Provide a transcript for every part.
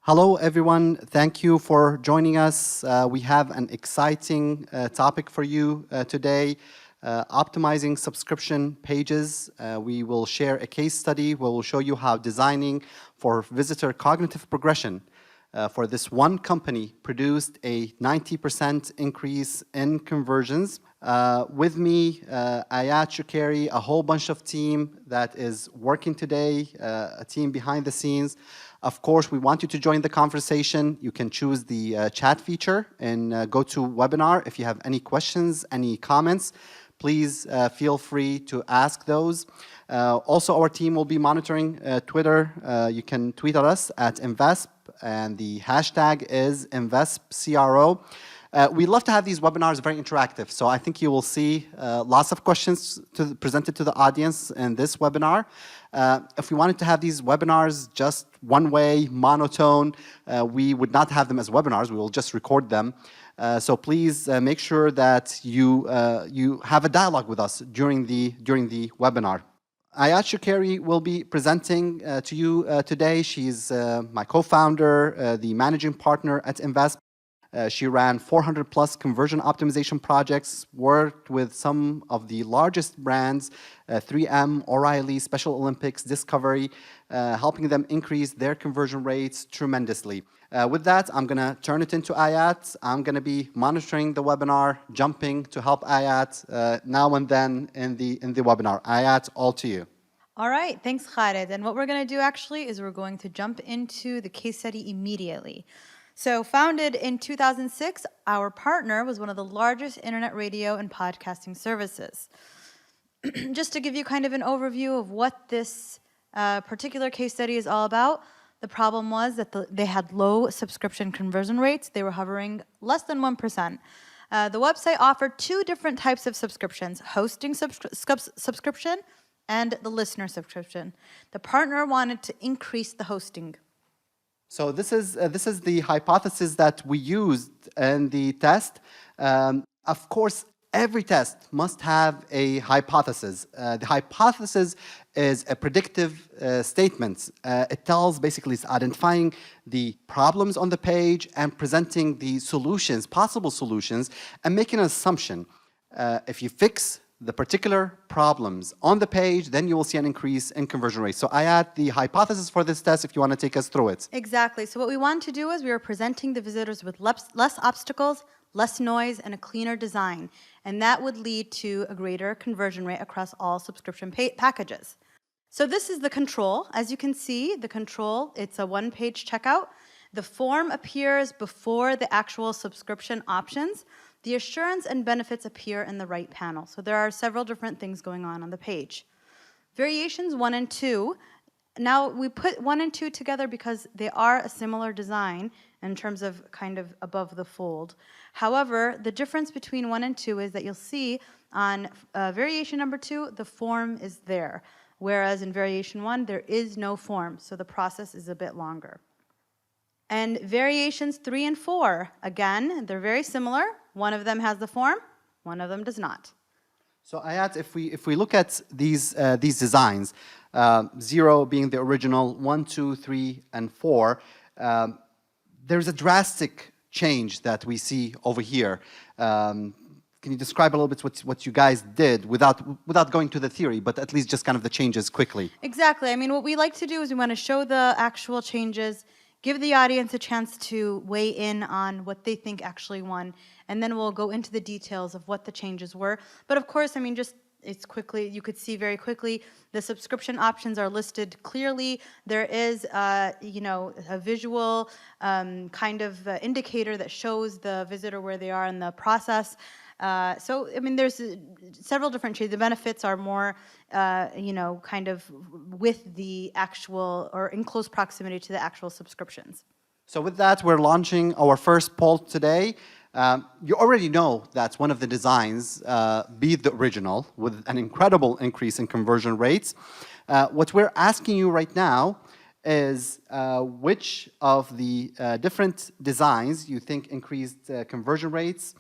Hello, everyone. Thank you for joining us. We have an exciting topic for you today, optimizing subscription pages. We will share a case study where we'll show you how designing for visitor cognitive progression for this one company produced a 90% increase in conversions. With me, Ayat Shukeri, a whole bunch of team that is working today, a team behind the scenes. Of course, we want you to join the conversation. You can choose the chat feature and go to webinar. If you have any questions, any comments, please feel free to ask those. Also, our team will be monitoring Twitter. You can tweet at us at Invesp, and the hashtag is InvestCRO. We love to have these webinars very interactive, so I think you will see lots of questions presented to the audience in this webinar. If we wanted to have these webinars just one way, monotone, we would not have them as webinars. We will just record them. So please make sure that you have a dialogue with us during the webinar. Ayat Shukeri will be presenting to you today. She's my co-founder, the managing partner at Invest. She ran 400 plus conversion optimization projects, worked with some of the largest brands, 3M, O'Reilly, Special Olympics, Discovery, helping them increase their conversion rates tremendously. With that, I'm going to turn it into Ayat. I'm going to be monitoring the webinar, jumping to help Ayat now and then in the webinar. Ayat, all to you. All right, thanks, Khaled. And what we're going to do actually is we're going to jump into the case study immediately. So founded in 2006, our partner was one of the largest internet radio and podcasting services. Just to give you kind of an overview of what this particular case study is all about, the problem was that they had low subscription conversion rates. They were hovering less than 1%. The website offered two different types of subscriptions, hosting subscription and the listener subscription. The partner wanted to increase the hosting. So this is the hypothesis that we used in the test. Of course, every test must have a hypothesis. The hypothesis is a predictive statement. It tells basically it's identifying the problems on the page and presenting the solutions, possible solutions, and making an assumption. If you fix the particular problems on the page, then you will see an increase in conversion rate. So I add the hypothesis for this test if you want to take us through it. Exactly. So what we want to do is we are presenting the visitors with less obstacles, less noise, and a cleaner design. And that would lead to a greater conversion rate across all subscription packages. So this is the control. As you can see, the control, it's a one-page checkout. The form appears before the actual subscription options. The assurance and benefits appear in the right panel. So there are several different things going on the page. Variations 1 and 2. Now we put 1 and 2 together because they are a similar design in terms of kind of above the fold. However, the difference between 1 and 2 is that you'll see on variation number 2, the form is there. Whereas in variation 1, there is no form. So the process is a bit longer. And variations 3 and 4, again, they're very similar. One of them has the form, one of them does not. So Ayat, if we look at these designs, 0 being the original, 1, 2, 3, and 4, there's a drastic change that we see over here. Can you describe a little bit what you guys did without going to the theory, but at least just kind of the changes quickly? Exactly. I mean, what we like to do is we want to show the actual changes, give the audience a chance to weigh in on what they think actually won, and then we'll go into the details of what the changes were. But of course, I mean, it's quickly, you could see very quickly, the subscription options are listed clearly. There is, a visual kind of indicator that shows the visitor where they are in the process. So, I mean, there's several different changes. The benefits are more, kind of with the actual or in close proximity to the actual subscriptions. So with that, we're launching our first poll today. You already know that one of the designs beat the original with an incredible increase in conversion rates. What we're asking you right now is which of the different designs you think increased conversion rates.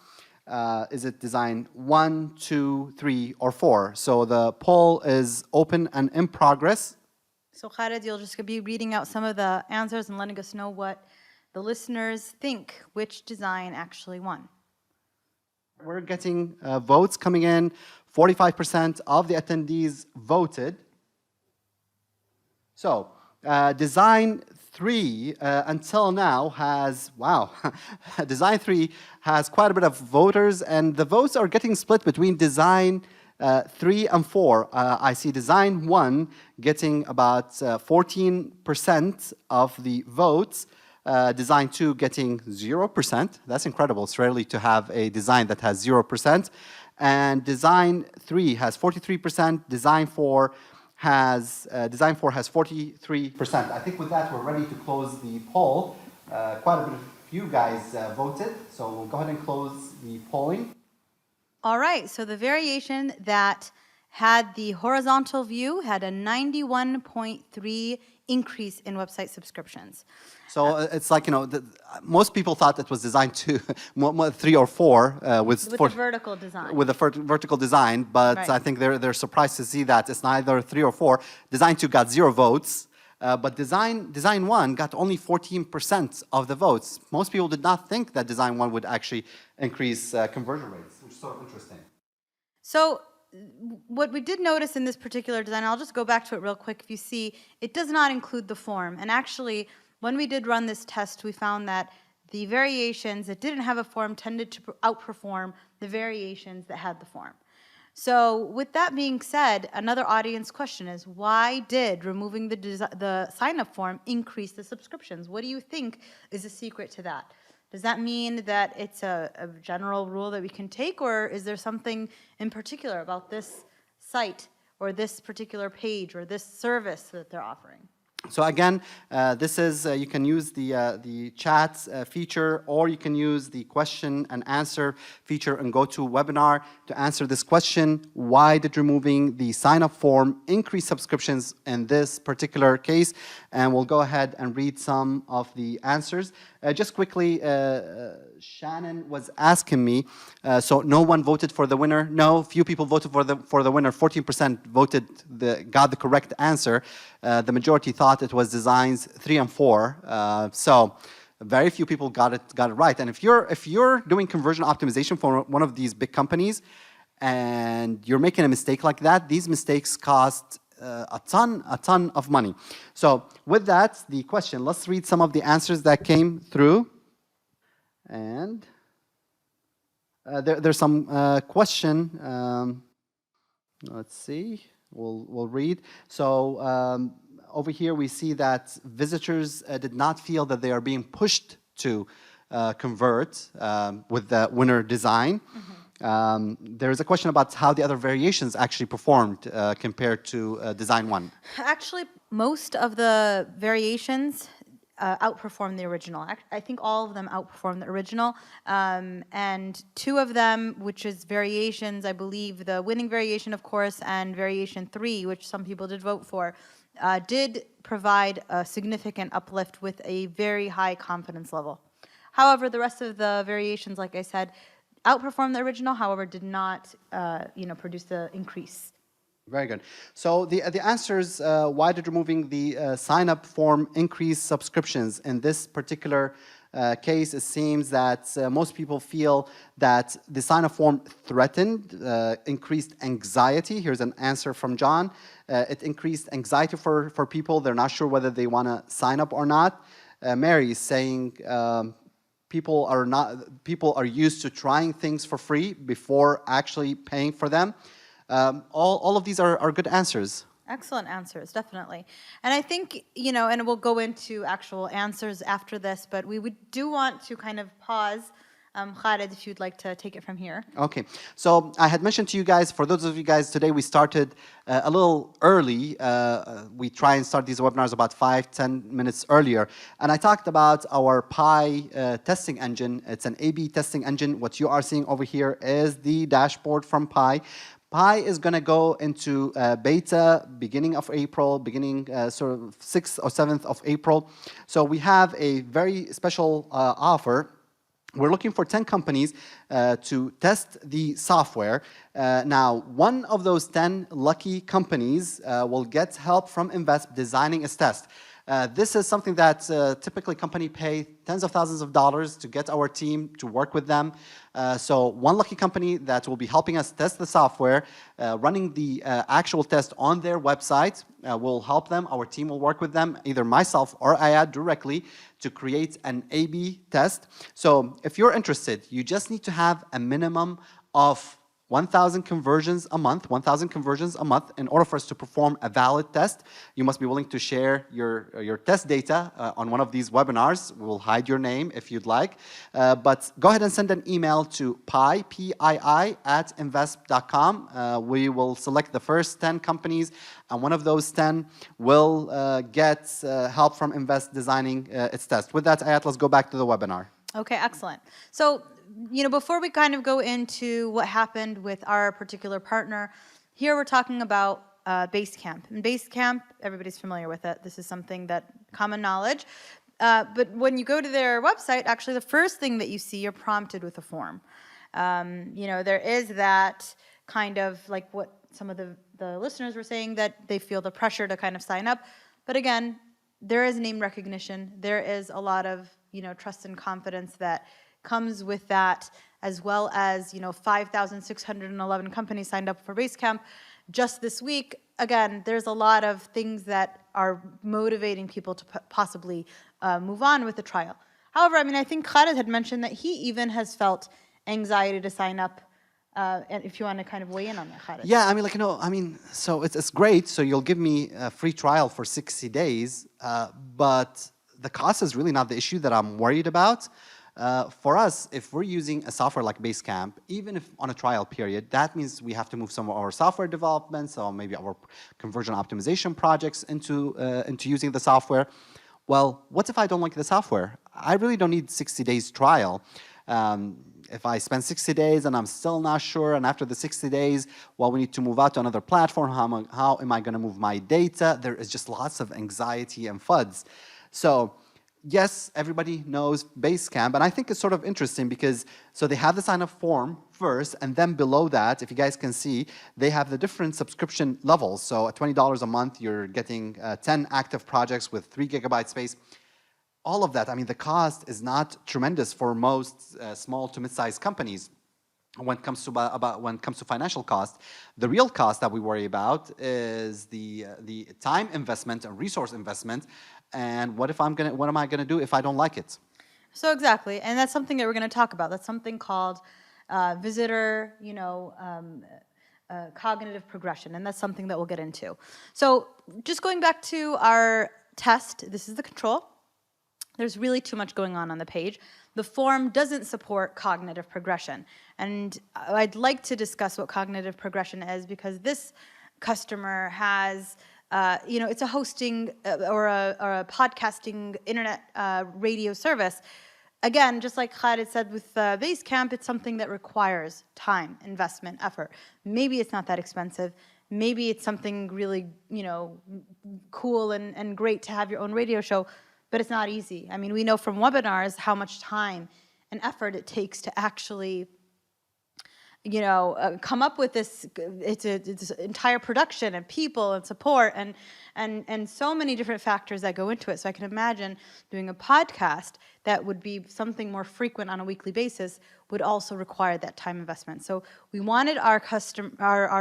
Is it design 1, 2, 3, or 4? So the poll is open and in progress. So Khaled, you'll just be reading out some of the answers and letting us know what the listeners think, which design actually won. We're getting votes coming in. 45% of the attendees voted. So, Design 3 until now has, wow, Design 3 has quite a bit of voters, and the votes are getting split between Design 3 and 4. I see Design 1 getting about 14% of the votes. Design 2 getting 0%. That's incredible. It's rarely to have a design that has 0%. And Design 3 has 43%. Design 4 has 43%. I think with that, we're ready to close the poll. Quite a bit of you guys voted, so we'll go ahead and close the polling. All right, so the variation that had the horizontal view had a 91.3 increase in website subscriptions. So it's like, most people thought it was designed to 3 or 4 with the vertical design. With the vertical design, but Right. I think they're surprised to see that it's neither 3 or 4. Design 2 got 0 votes, but Design 1 got only 14% of the votes. Most people did not think that Design 1 would actually increase conversion rates, which is sort of interesting. So what we did notice in this particular design, I'll just go back to it real quick. If you see, it does not include the form. And actually, when we did run this test, we found that the variations that didn't have a form tended to outperform the variations that had the form. So with that being said, another audience question is, why did removing the sign-up form increase the subscriptions? What do you think is the secret to that? Does that mean that it's a general rule that we can take, or is there something in particular about this site or this particular page or this service that they're offering? So again, this is, you can use the chat feature, or you can use the question and answer feature and go to webinar to answer this question. Why did removing the sign-up form increase subscriptions in this particular case? And we'll go ahead and read some of the answers. Just quickly, Shannon was asking me, so no one voted for the winner? No, few people voted for the winner. 14% got the correct answer. The majority thought it was designs 3 and 4. So very few people got it right. And if you're doing conversion optimization for one of these big companies and you're making a mistake like that, these mistakes cost a ton of money. So with that, the question, let's read some of the answers that came through. And there's some question. Let's see. We'll read. So over here we see that visitors did not feel that they are being pushed to convert with the winner design. There's a question about how the other variations actually performed compared to Design 1. Actually, most of the variations outperformed the original. I think all of them outperformed the original. And 2 of them, which is variations, I believe the winning variation, of course, and variation 3, which some people did vote for, did provide a significant uplift with a very high confidence level. However, the rest of the variations, like I said, outperformed the original, however, did not produce the increase. Very good. So the answers, why did removing the sign-up form increase subscriptions? In this particular case, it seems that most people feel that the sign-up form threatened, increased anxiety. Here's an answer from John. It increased anxiety for people. They're not sure whether they want to sign up or not. Mary is saying people are used to trying things for free before actually paying for them. All of these are good answers. Excellent answers, definitely. And I think, and we'll go into actual answers after this, but we do want to kind of pause. Khaled, if you'd like to take it from here. Okay. So I had mentioned to you guys, for those of you guys today, we started a little early. We try and start these webinars about 5-10 minutes earlier. And I talked about our Pi testing engine. It's an A/B testing engine. What you are seeing over here is the dashboard from Pi. Pi is going to go into beta beginning of April, sort of 6th or 7th of April. So we have a very special offer We're looking for 10 companies to test the software. Now, one of those 10 lucky companies will get help from Invest designing its test. This is something that typically companies pay tens of thousands of dollars to get our team to work with them. So one lucky company that will be helping us test the software, running the actual test on their website, will help them. Our team will work with them, either myself or Ayad directly, to create an A/B test. So if you're interested, you just need to have a minimum of 1,000 conversions a month, 1,000 conversions a month in order for us to perform a valid test. You must be willing to share your test data on one of these webinars. We'll hide your name if you'd like. But go ahead and send an email to pii@invest.com. We will select the first 10 companies, and one of those 10 will get help from Invest designing its test. With that, Ayat, let's go back to the webinar. Okay, excellent. So, before we kind of go into what happened with our particular partner, here we're talking about Basecamp. And Basecamp, everybody's familiar with it. This is something that common knowledge. But when you go to their website, actually the first thing that you see, you're prompted with a form. There is that kind of like what some of the listeners were saying, that they feel the pressure to kind of sign up. But again, there is name recognition. There is a lot of trust and confidence that comes with that, as well as 5,611 companies signed up for Basecamp just this week. Again, there's a lot of things that are motivating people to possibly move on with the trial. However, I think Khaled had mentioned that he even has felt anxiety to sign up. And if you want to kind of weigh in on that, Khaled. Yeah, so it's great. So you'll give me a free trial for 60 days, but the cost is really not the issue that I'm worried about. For us, if we're using a software like Basecamp, even if on a trial period, that means we have to move some of our software developments or maybe our conversion optimization projects into using the software. Well, what if I don't like the software? I really don't need 60 days trial. If I spend 60 days and I'm still not sure, and after the 60 days, well, we need to move out to another platform, how am I going to move my data? There is just lots of anxiety and FUDs. So yes, everybody knows Basecamp, and I think it's sort of interesting because so they have the sign-up form first, and then below that, if you guys can see, they have the different subscription levels. So at $20 a month, you're getting 10 active projects with 3 GB space. All of that, the cost is not tremendous for most small to mid-sized companies. When it comes to financial cost, the real cost that we worry about is the time investment and resource investment. And what am I gonna do if I don't like it? So exactly, and that's something that we're going to talk about. That's something called visitor, cognitive progression, and that's something that we'll get into. So just going back to our test, this is the control. There's really too much going on the page. The form doesn't support cognitive progression. And I'd like to discuss what cognitive progression is, because this customer has, it's a hosting or a podcasting internet radio service. Again, just like Khaled said with Basecamp, it's something that requires time, investment, effort. Maybe it's not that expensive. Maybe it's something really, cool and great to have your own radio show. But it's not easy. We know from webinars how much time and effort it takes to actually, come up with this. It's entire production and people and support and so many different factors that go into it. So I can imagine doing a podcast that would be something more frequent on a weekly basis would also require that time investment. So we wanted our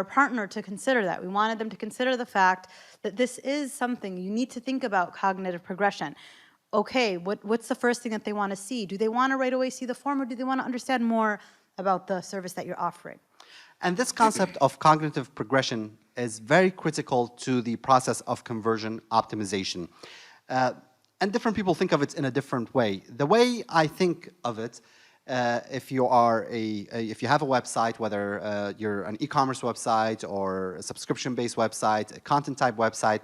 partner to consider that. We wanted them to consider the fact that this is something you need to think about cognitive progression. Okay, what's the first thing that they want to see? Do they want to right away see the form, or do they want to understand more about the service that you're offering? And this concept of cognitive progression is very critical to the process of conversion optimization. And different people think of it in a different way. The way I think of it, if you have a website, whether you're an e-commerce website or a subscription-based website, a content-type website,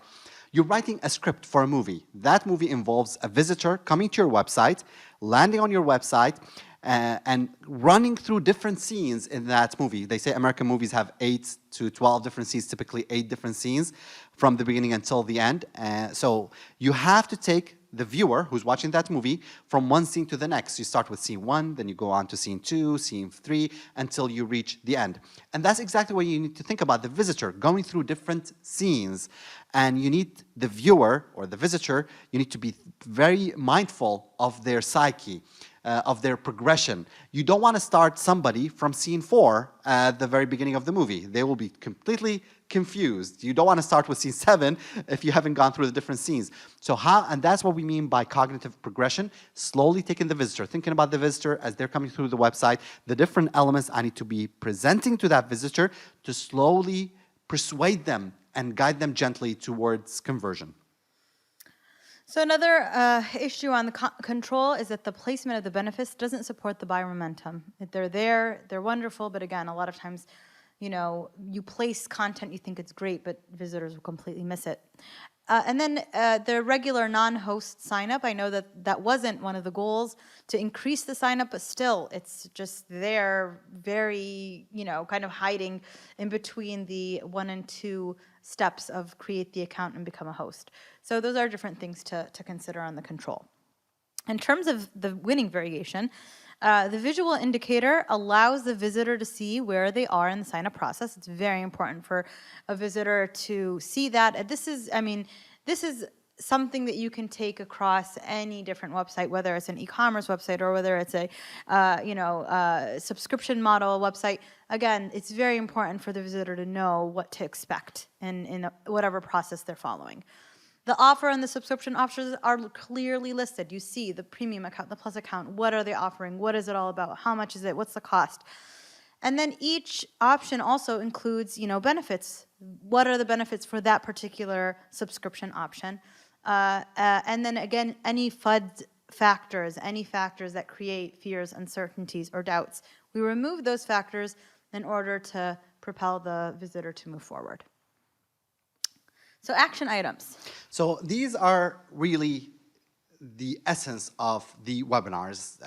you're writing a script for a movie. That movie involves a visitor coming to your website, landing on your website, and running through different scenes in that movie. They say American movies have 8 to 12 different scenes, typically 8 different scenes from the beginning until the end. So you have to take the viewer who's watching that movie from one scene to the next. You start with scene 1, then you go on to scene 2, scene 3, until you reach the end. And that's exactly what you need to think about the visitor going through different scenes. And you need the viewer or the visitor, you need to be very mindful of their psyche, of their progression. You don't want to start somebody from scene 4 at the very beginning of the movie. They will be completely confused. You don't want to start with scene 7 if you haven't gone through the different scenes. And that's what we mean by cognitive progression, slowly taking the visitor, thinking about the visitor as they're coming through the website, the different elements I need to be presenting to that visitor to slowly persuade them and guide them gently towards conversion. So another issue on the control is that the placement of the benefits doesn't support the buyer momentum. They're there, they're wonderful, but again, a lot of times, you place content, you think it's great, but visitors will completely miss it. And then the regular non-host sign-up, I know that wasn't one of the goals to increase the sign-up, but still, it's just there, very, kind of hiding in between the 1 and 2 steps of create the account and become a host. So those are different things to consider on the control. In terms of the winning variation, the visual indicator allows the visitor to see where they are in the sign-up process. It's very important for a visitor to see that. And this is something that you can take across any different website, whether it's an e-commerce website or whether it's a subscription model website. Again, it's very important for the visitor to know what to expect in whatever process they're following. The offer and the subscription options are clearly listed. You see the premium account, the plus account, what are they offering, what is it all about, how much is it, what's the cost? And then each option also includes, benefits. What are the benefits for that particular subscription option? And then again, any FUD factors, any factors that create fears, uncertainties, or doubts. We remove those factors in order to propel the visitor to move forward. So action items. So these are really the essence of the webinars.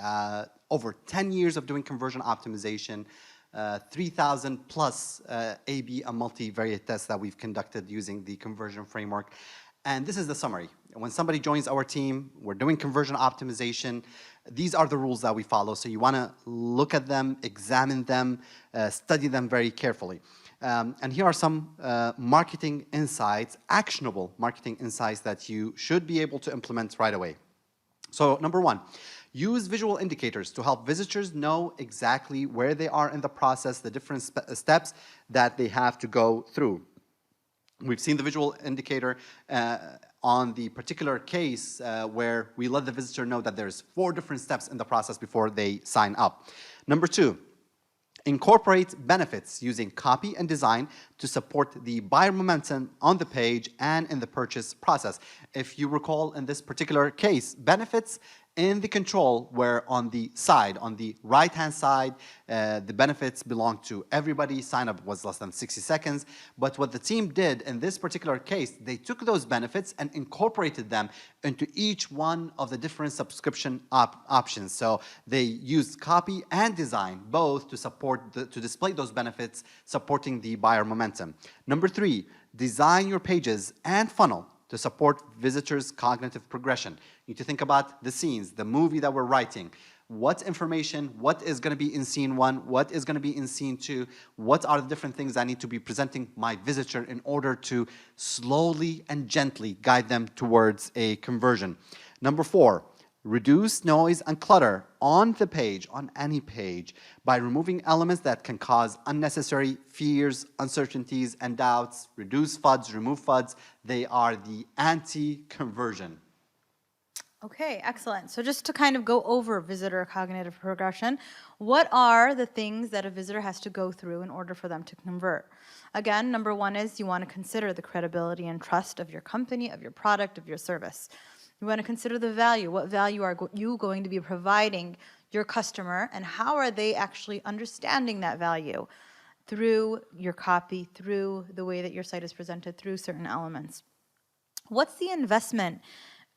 Over 10 years of doing conversion optimization, 3,000 plus A/B and multivariate tests that we've conducted using the conversion framework. And this is the summary. When somebody joins our team, we're doing conversion optimization. These are the rules that we follow. So you want to look at them, examine them, study them very carefully. And here are some marketing insights, actionable marketing insights that you should be able to implement right away. So number 1, use visual indicators to help visitors know exactly where they are in the process, the different steps that they have to go through. We've seen the visual indicator on the particular case where we let the visitor know that there's 4 different steps in the process before they sign up. Number 2, incorporate benefits using copy and design to support the buyer momentum on the page and in the purchase process. If you recall in this particular case, benefits in the control were on the side, on the right-hand side. The benefits belong to everybody. Sign-up was less than 60 seconds. But what the team did in this particular case, they took those benefits and incorporated them into each one of the different subscription options. So they used copy and design both to support, to display those benefits, supporting the buyer momentum. Number 3, design your pages and funnel to support visitors' cognitive progression. You need to think about the scenes, the movie that we're writing. What information, what is going to be in scene 1, what is going to be in scene 2, what are the different things I need to be presenting my visitor in order to slowly and gently guide them towards a conversion. Number 4, reduce noise and clutter on the page, on any page, by removing elements that can cause unnecessary fears, uncertainties, and doubts. Reduce FUDs, remove FUDs. They are the anti-conversion. Okay, excellent. So just to kind of go over visitor cognitive progression, what are the things that a visitor has to go through in order for them to convert? Again, number 1 is you want to consider the credibility and trust of your company, of your product, of your service. You want to consider the value. What value are you going to be providing your customer, and how are they actually understanding that value through your copy, through the way that your site is presented, through certain elements? What's the investment,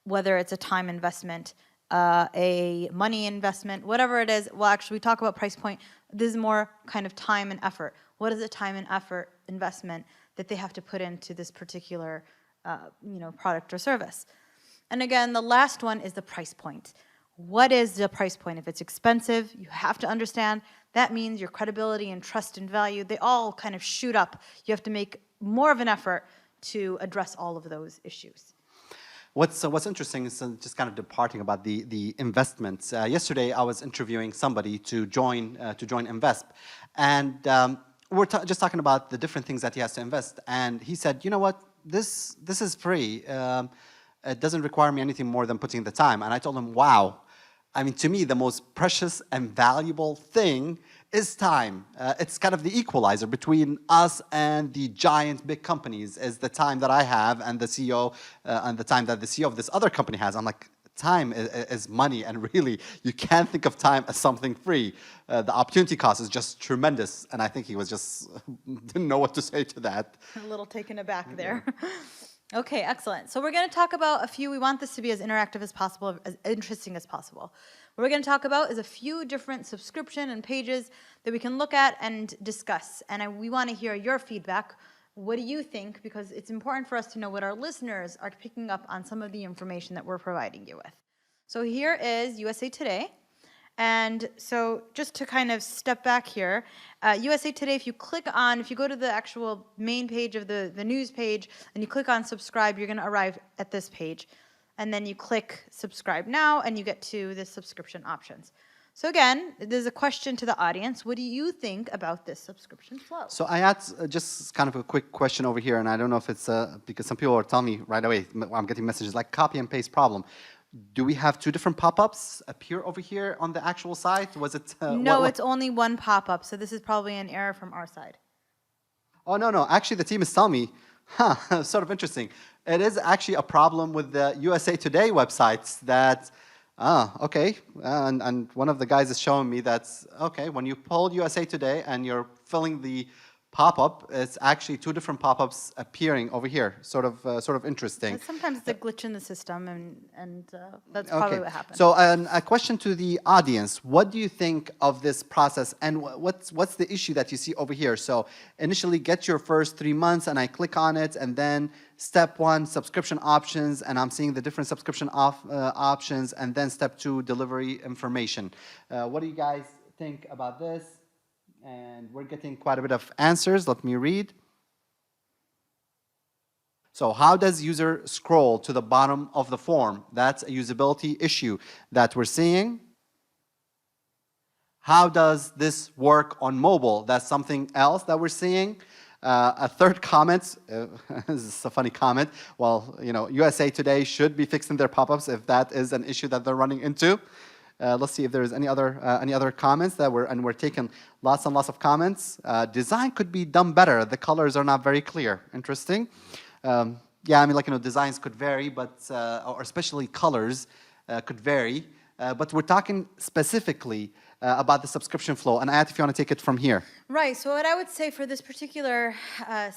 whether it's a time investment, a money investment, whatever it is? Well, actually, we talk about price point. This is more kind of time and effort. What is the time and effort investment that they have to put into this particular product or service? And again, the last one is the price point. What is the price point? If it's expensive, you have to understand that means your credibility and trust and value, they all kind of shoot up. You have to make more of an effort to address all of those issues. What's interesting is just kind of departing about the investments. Yesterday, I was interviewing somebody to join Invest, and we're just talking about the different things that he has to invest. And he said, "You know what? This is free. It doesn't require me anything more than putting the time." And I told him, "Wow. I mean, to me, the most precious and valuable thing is time. It's kind of the equalizer between us and the giant big companies is the time that I have and the CEO and the time that the CEO of this other company has." I'm like, time is money, and really, you can't think of time as something free. The opportunity cost is just tremendous, and I think he was just didn't know what to say to that. A little taken aback there. Okay, excellent. So we're going to talk about a few, we want this to be as interactive as possible, as interesting as possible. What we're going to talk about is a few different subscription and pages that we can look at and discuss. And we want to hear your feedback. What do you think? Because it's important for us to know what our listeners are picking up on some of the information that we're providing you with. So here is USA Today. And so just to kind of step back here, USA Today, if you go to the actual main page of the news page and you click on subscribe, you're going to arrive at this page. And then you click subscribe now and you get to the subscription options. So again, there's a question to the audience. What do you think about this subscription flow? So I had just kind of a quick question over here, and I don't know if it's because some people are telling me right away, I'm getting messages like copy and paste problem. Do we have two different pop-ups appear over here on the actual site? Was it? No, it's only one pop-up, so this is probably an error from our side. Oh, no. Actually, the team is telling me, sort of interesting. It is actually a problem with the USA Today websites that, okay. And one of the guys is showing me that, okay, when you pull USA Today and you're filling the pop-up, it's actually two different pop-ups appearing over here. Sort of interesting. Sometimes it's a glitch in the system, and that's probably what happened. So a question to the audience: what do you think of this process, and what's the issue that you see over here? So initially, get your first 3 months, and I click on it, and then step 1, subscription options, and I'm seeing the different subscription options, and then step 2, delivery information. What do you guys think about this? And we're getting quite a bit of answers. Let me read. So how does user scroll to the bottom of the form? That's a usability issue that we're seeing. How does this work on mobile? That's something else that we're seeing. A third comment, this is a funny comment. Well, USA Today should be fixing their pop-ups if that is an issue that they're running into. Let's see if there's any other comments we're taking lots and lots of comments. Design could be done better. The colors are not very clear. Interesting. Yeah, I mean, designs could vary, but or especially colors could vary. But we're talking specifically about the subscription flow. And Ayat, if you want to take it from here. Right. So what I would say for this particular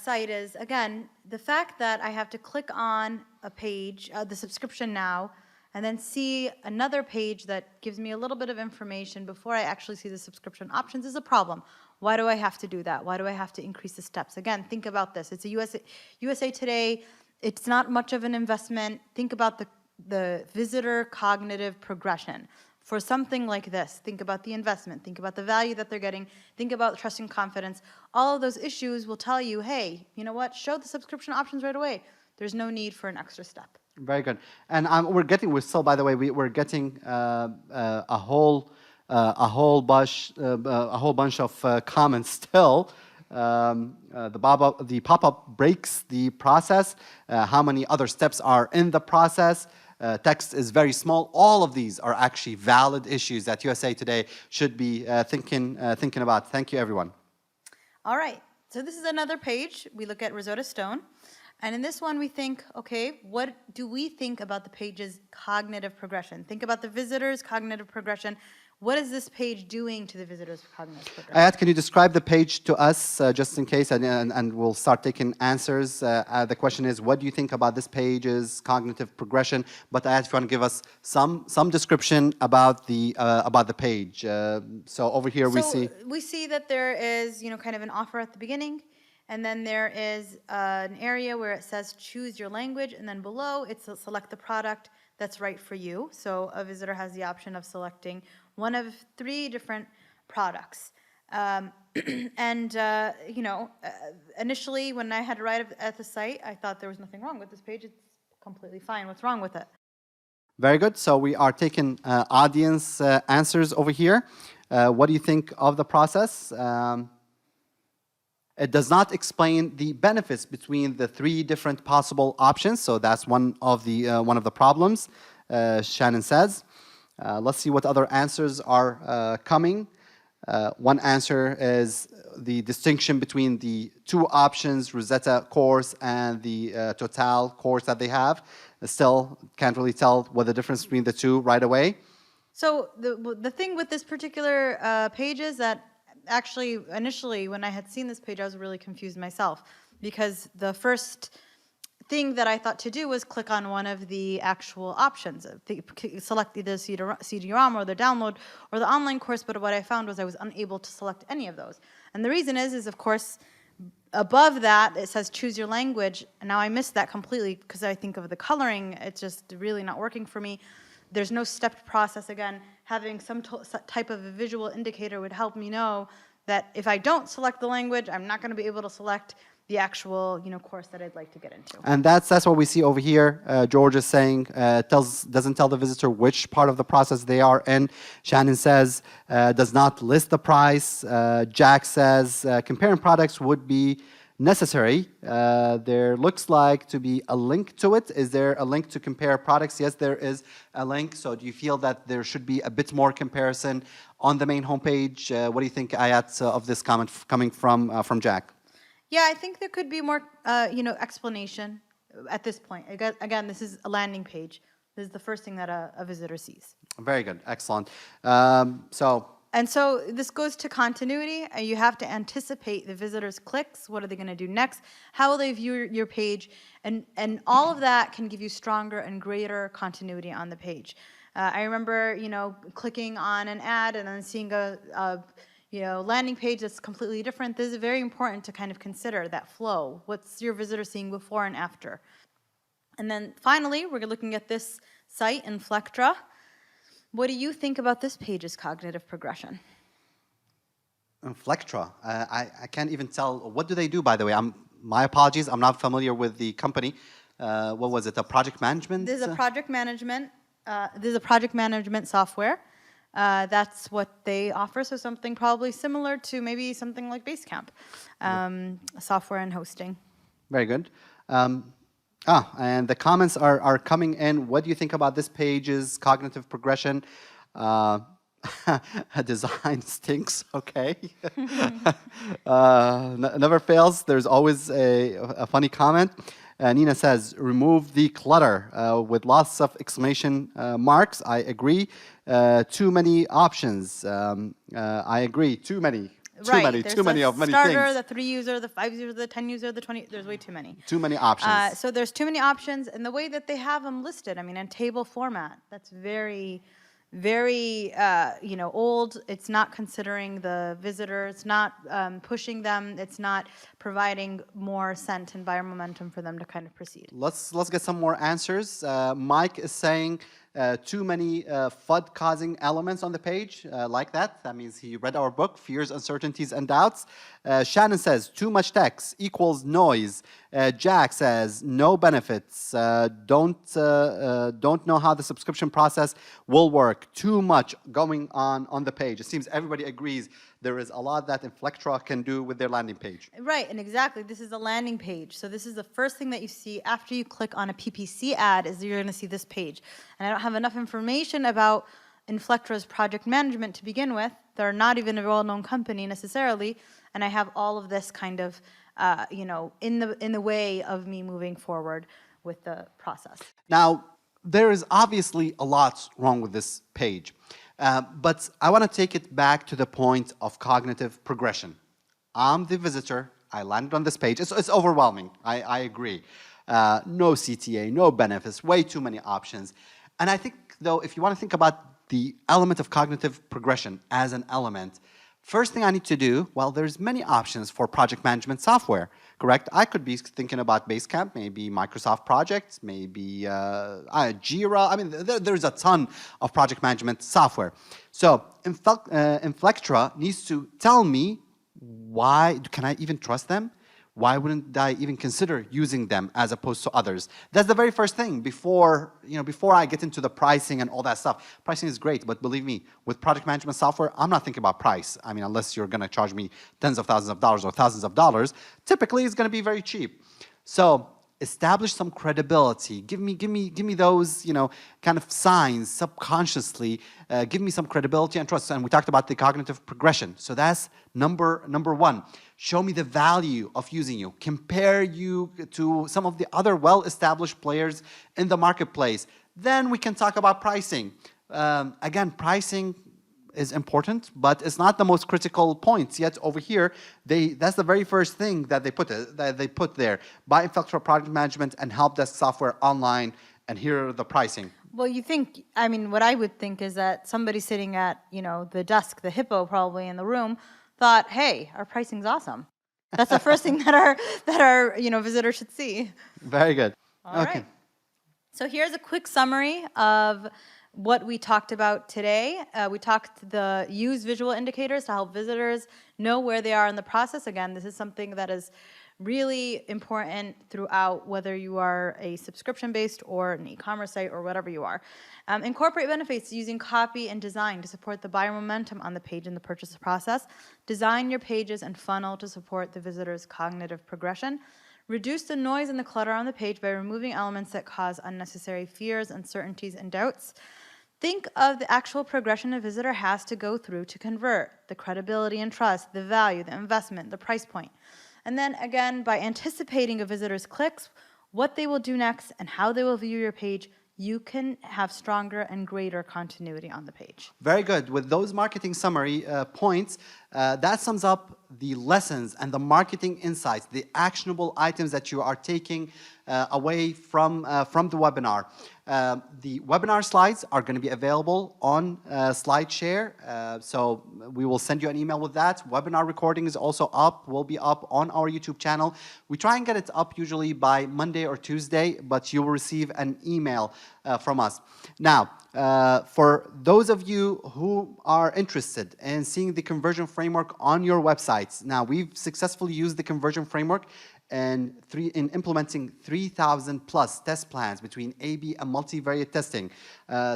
site is, again, the fact that I have to click on a page, the subscription now, and then see another page that gives me a little bit of information before I actually see the subscription options is a problem. Why do I have to do that? Why do I have to increase the steps? Again, think about this. It's a USA Today. It's not much of an investment. Think about the visitor cognitive progression. For something like this, think about the investment. Think about the value that they're getting. Think about trust and confidence. All of those issues will tell you, hey, you know what? Show the subscription options right away. There's no need for an extra step. Very good. And we're still, by the way, we're getting a whole bunch of comments still. The pop-up breaks the process. How many other steps are in the process? Text is very small. All of these are actually valid issues that USA Today should be thinking about. Thank you, everyone. All right. So this is another page. We look at Rosetta Stone. And in this one, we think, okay, what do we think about the page's cognitive progression? Think about the visitor's cognitive progression. What is this page doing to the visitor's cognitive progression? Ayat, can you describe the page to us, just in case, and we'll start taking answers. The question is, what do you think about this page's cognitive progression? But Ayat, if you want to give us some description about the page. So over here we see that there is, kind of an offer at the beginning. And then there is an area where it says choose your language, and then below it's select the product. that's right for you. So a visitor has the option of selecting one of 3 different products. Initially, when I had arrived at the site, I thought there was nothing wrong with this page. It's completely fine. What's wrong with it? Very good. So we are taking audience answers over here. What do you think of the process? It does not explain the benefits between the 3 different possible options. So that's one of the problems, Shannon says. Let's see what other answers are coming. One answer is the distinction between the 2 options, Rosetta course and the Total course that they have. Still can't really tell what the difference between the 2 right away. So the thing with this particular page is that actually, initially, when I had seen this page, I was really confused myself, because the first thing that I thought to do was click on one of the actual options, select either CD-ROM or the download or the online course, but what I found was I was unable to select any of those. And the reason is of course, above that, it says choose your language, and now I missed that completely because I think of the coloring, it's just really not working for me. There's no stepped process. Again, having some type of a visual indicator would help me know that if I don't select the language, I'm not going to be able to select the actual course that I'd like to get into. And that's what we see over here. George is saying doesn't tell the visitor which part of the process they are in. Shannon says does not list the price. Jack says comparing products would be necessary. There looks like to be a link to it. Is there a link to compare products? Yes, there is a link. So do you feel that there should be a bit more comparison on the main homepage? What do you think, Ayat, of this comment coming from Jack? Yeah, I think there could be more, explanation at this point. Again, this is a landing page. This is the first thing that a visitor sees. Very good, excellent. And so this goes to continuity. You have to anticipate the visitor's clicks. What are they going to do next? How will they view your page? And all of that can give you stronger and greater continuity on the page. I remember, clicking on an ad and then seeing a landing page that's completely different. This is very important to kind of consider that flow. What's your visitor seeing before and after? And then finally, we're looking at this site, Inflectra. What do you think about this page's cognitive progression? Inflectra. I can't even tell. What do they do, by the way? My apologies. I'm not familiar with the company. What was it? A project management? This is a project management. This is a project management software. That's what they offer. So something probably similar to maybe something like Basecamp, software and hosting. Very good. And the comments are coming in. What do you think about this page's cognitive progression? Design stinks. Okay. Never fails. There's always a funny comment. Nina says, remove the clutter with lots of exclamation marks. I agree. Too many options. I agree. Too many. Too many of many starter, things. The 3-user, the 5-user, the 10-user, the 20. There's way too many. Too many options. So there's too many options, and the way that they have them listed, I mean, in table format, that's very, very, old. It's not considering the visitor. It's not pushing them. It's not providing more scent and momentum for them to kind of proceed. Let's get some more answers. Mike is saying too many FUD-causing elements on the page, like that. That means he read our book, Fears, Uncertainties, and Doubts. Shannon says, too much text equals noise. Jack says, no benefits. Don't know how the subscription process will work. Too much going on the page. It seems everybody agrees there is a lot that Inflectra can do with their landing page. Right, and exactly. This is a landing page. So this is the first thing that you see after you click on a PPC ad is you're going to see this page. And I don't have enough information about Inflectra's project management to begin with. They're not even a well-known company necessarily, and I have all of this kind of, in the way of me moving forward with the process. Now, there is obviously a lot wrong with this page. But I want to take it back to the point of cognitive progression. I'm the visitor. I landed on this page. It's overwhelming. I agree. No CTA, no benefits, way too many options. And I think, though, if you want to think about the element of cognitive progression as an element, First thing I need to do, well, there's many options for project management software, correct? I could be thinking about Basecamp, maybe Microsoft Project, maybe Jira. I mean, there's a ton of project management software. So Inflectra needs to tell me why, can I even trust them? Why wouldn't I even consider using them as opposed to others? That's the very first thing before, before I get into the pricing and all that stuff. Pricing is great, but believe me, with project management software, I'm not thinking about price. I mean, unless you're gonna charge me tens of thousands of dollars or thousands of dollars, typically it's gonna be very cheap. So establish some credibility. Give me those, kind of signs subconsciously. Give me some credibility and trust. And we talked about the cognitive progression. So that's number one. Show me the value of using you. Compare you to some of the other well-established players in the marketplace. Then we can talk about pricing. Again, pricing is important, but it's not the most critical point. Yet over here, that's the very first thing that they put there. Buy Inflectra Project Management and Help Desk software online, and here are the pricing. Well, what I would think is that somebody sitting at, the desk, the hippo probably in the room, thought, hey, our pricing's awesome. That's the first thing that our visitor should see. Very good. All right. So here's a quick summary of what we talked about today. We talked the use visual indicators to help visitors know where they are in the process. Again, this is something that is really important throughout, whether you are a subscription-based or an e-commerce site or whatever you are. Incorporate benefits using copy and design to support the buyer momentum on the page in the purchase process. Design your pages and funnel to support the visitor's cognitive progression. Reduce the noise and the clutter on the page by removing elements that cause unnecessary fears, uncertainties, and doubts. Think of the actual progression a visitor has to go through to convert, the credibility and trust, the value, the investment, the price point. And then again, by anticipating a visitor's clicks, what they will do next, and how they will view your page, you can have stronger and greater continuity on the page. Very good. With those marketing summary points, that sums up the lessons and the marketing insights, the actionable items that you are taking away from the webinar. The webinar slides are going to be available on SlideShare, so we will send you an email with that. Webinar recording is also will be up on our YouTube channel. We try and get it up usually by Monday or Tuesday, but you will receive an email from us. Now, for those of you who are interested in seeing the conversion framework on your websites, now we've successfully used the conversion framework and in implementing 3,000 plus test plans between A/B and multivariate testing.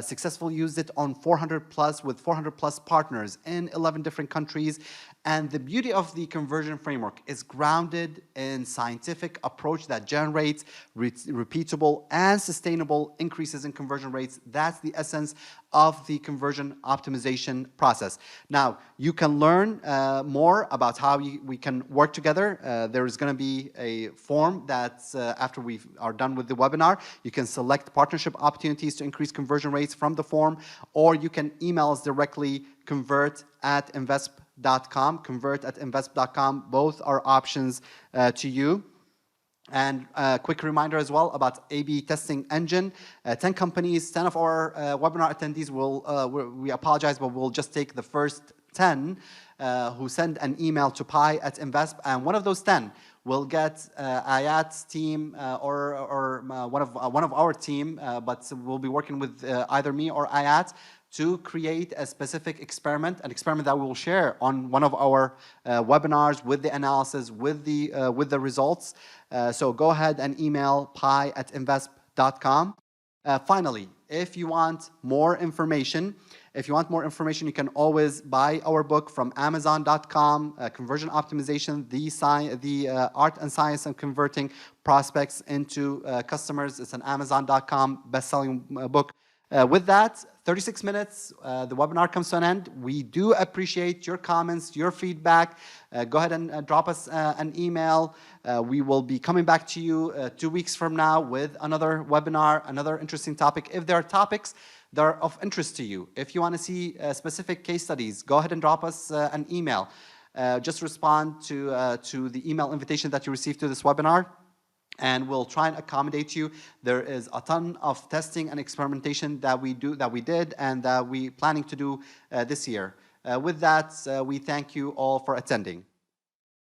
Successfully used it on 400 plus with 400 plus partners in 11 different countries. And the beauty of the conversion framework is grounded in scientific approach that generates repeatable and sustainable increases in conversion rates. That's the essence of the conversion optimization process. Now, you can learn more about how we can work together. There is going to be a form that after we are done with the webinar, you can select partnership opportunities to increase conversion rates from the form, or you can email us directly, convert@invesp.com, convert@invesp.com. Both are options to you. And a quick reminder as well about A/B testing engine. 10 companies, 10 of our webinar attendees we apologize, but we'll just take the first 10 who send an email to pi@invesp, and one of those 10 will get Ayat's team or one of our team, but we'll be working with either me or Ayat to create a specific experiment, an experiment that we will share on one of our webinars with the analysis, with the results. So go ahead and email pi@invesp.com. Finally, if you want more information, you can always buy our book from Amazon.com, Conversion Optimization, the Art and Science of Converting Prospects into Customers. It's an Amazon.com best-selling book. With that, 36 minutes, the webinar comes to an end. We do appreciate your comments, your feedback. Go ahead and drop us an email. We will be coming back to you 2 weeks from now with another webinar, another interesting topic. If there are topics that are of interest to you, if you want to see specific case studies, go ahead and drop us an email. Just respond to the email invitation that you received to this webinar, and we'll try and accommodate you. There is a ton of testing and experimentation that we did and that we planning to do this year. With that, we thank you all for attending.